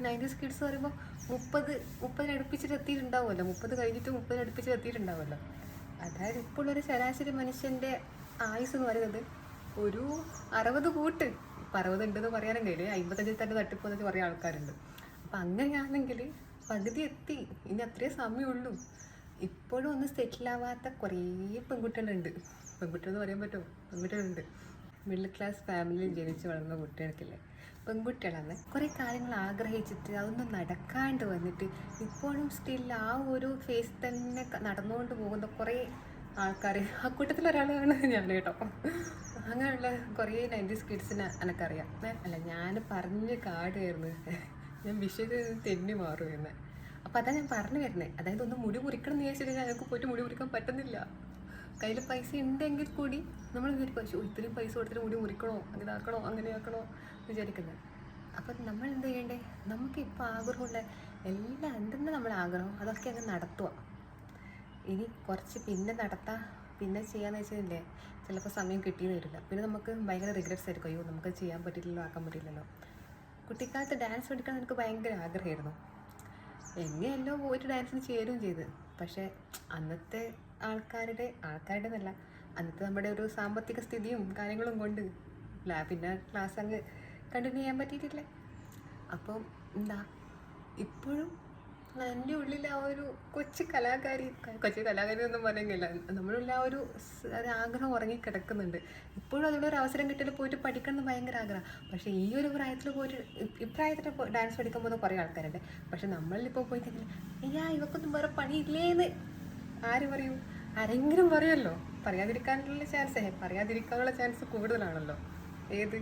90s kids പറയുമ്പോൾ 30 അടുപ്പിച്ചിട്ട് എത്തിയിട്ടുണ്ടാവുമല്ലോ, 30 കഴിഞ്ഞിട്ട് 30 അടുപ്പിച്ചിട്ട് എത്തിയിട്ടുണ്ടാവുമല്ലോ. അതായത് ഇപ്പോൾ ഒരു ശരാശരി മനുഷ്യൻ്റെ ആയുസ് എന്ന് പറയുന്നത് ഒരു 60 കൂട്ട്. ഇപ്പം 60 ഉണ്ടെന്ന് പറയാനെങ്കിൽ 55 തന്നെ തട്ടിപ്പോകുന്നത് കുറേ ആൾക്കാരുണ്ട്. അപ്പം അങ്ങനെയാണെങ്കിൽ പകുതി എത്തി, ഇനി അത്രയും സമയമുള്ളൂ. ഇപ്പോഴും ഒന്നും സെറ്റിലാവാത്ത കുറേ പെൺകുട്ടികളുണ്ട്. പെൺകുട്ടികളെന്ന് പറയാൻ പറ്റുമോ? പെൺകുട്ടികളുണ്ട്. മിഡിൽ ക്ലാസ് ഫാമിലിയിൽ ജനിച്ച് വളർന്ന കുട്ടികൾക്കില്ലേ, പെൺകുട്ടികളാണ് കുറേ കാര്യങ്ങൾ ആഗ്രഹിച്ചിട്ട് അതൊന്നും നടക്കാണ്ട് വന്നിട്ട് ഇപ്പോഴും സ്റ്റിൽ ആ ഒരു ഫേസ് തന്നെ നടന്നുകൊണ്ട് പോകുന്ന കുറേ ആൾക്കാർ. ആ കൂട്ടത്തിലൊരാളാണ് ഞാൻ കേട്ടോ. അങ്ങനെയുള്ള കുറേ 90s കിഡ്സിനെ എനിക്കറിയാം. അല്ല, ഞാൻ പറഞ്ഞ് കാടുകയായിരുന്നു, ഞാൻ വിഷയത്തിൽ തെന്നി മാറുമെന്ന്. അപ്പോൾ അതാണ് ഞാൻ പറഞ്ഞു വരുന്നത്. അതായത് ഒന്ന് മുടി മുറിക്കണം എന്ന് വിചാരിച്ചിട്ട് ഞങ്ങൾക്ക് പോയിട്ട് മുടി മുറിക്കാൻ പറ്റുന്നില്ല. കയ്യിൽ പൈസ ഉണ്ടെങ്കിൽ കൂടി നമ്മൾ വിചാരിക്കും ഇത്രയും പൈസ കൊടുത്തിട്ട് മുടി മുറിക്കണോ, ഇതാക്കണോ, അങ്ങനെയാക്കണോ വിചാരിക്കുന്നത്. അപ്പം നമ്മൾ എന്ത് ചെയ്യണ്ടേ? നമുക്കിപ്പോൾ ആഗ്രഹമുള്ള എല്ലാം എന്തെന്ന് നമ്മൾ ആഗ്രഹം അതൊക്കെ അങ്ങ് നടത്തുക. ഇനി കുറച്ച് പിന്നെ നടത്താം, പിന്നെ ചെയ്യാന്ന് വെച്ചില്ലേ, ചിലപ്പോൾ സമയം കിട്ടിയെന്ന് വരില്ല. പിന്നെ നമുക്ക് ഭയങ്കര റിഗ്രറ്റ്സ് ആയിരിക്കും, അയ്യോ നമുക്ക് ചെയ്യാൻ പറ്റില്ലല്ലോ, ആക്കാൻ പറ്റില്ലല്ലോ. കുട്ടിക്കാലത്ത് ഡാൻസ് പഠിക്കാൻ എനിക്ക് ഭയങ്കര ആഗ്രഹമായിരുന്നു. എങ്ങനെയല്ലോ പോയിട്ട് ഡാൻസിന് ചേരുകയും ചെയ്ത്. പക്ഷേ അന്നത്തെ ആൾക്കാരുടെ എന്നല്ല, അന്നത്തെ നമ്മുടെ ഒരു സാമ്പത്തിക സ്ഥിതിയും കാര്യങ്ങളും കൊണ്ട് പിന്നെ ക്ലാസ് അങ്ങ് കണ്ടിന്യൂ ചെയ്യാൻ പറ്റിയിട്ടില്ല. അപ്പം എന്താ, ഇപ്പോഴും എൻ്റെ ഉള്ളിൽ ആ ഒരു കൊച്ചു കലാകാരി ഒന്നും പറയുന്നില്ല, നമ്മളുള്ള ആ ഒരു ആഗ്രഹം ഉറങ്ങിക്കിടക്കുന്നുണ്ട്. ഇപ്പോഴും അതിലൊരു അവസരം കിട്ടിയാൽ പോയിട്ട് പഠിക്കണം എന്ന് ഭയങ്കര ആഗ്രഹം. പക്ഷേ ഈ ഒരു പ്രായത്തിൽ പോയിട്ട് ഇപ്രായത്തിൽ ഡാൻസ് പഠിക്കാൻ പോകുന്ന കുറേ ആൾക്കാരുണ്ട്. പക്ഷെ നമ്മളിപ്പോൾ പോയി കഴിഞ്ഞാൽ അയ്യാ ഇവക്കൊന്നും വേറെ പണിയില്ലേന്ന് ആര് പറയും? ആരെങ്കിലും പറയുമല്ലോ. പറയാതിരിക്കാനുള്ള ചാൻസ് കൂടുതലാണല്ലോ. ഏത്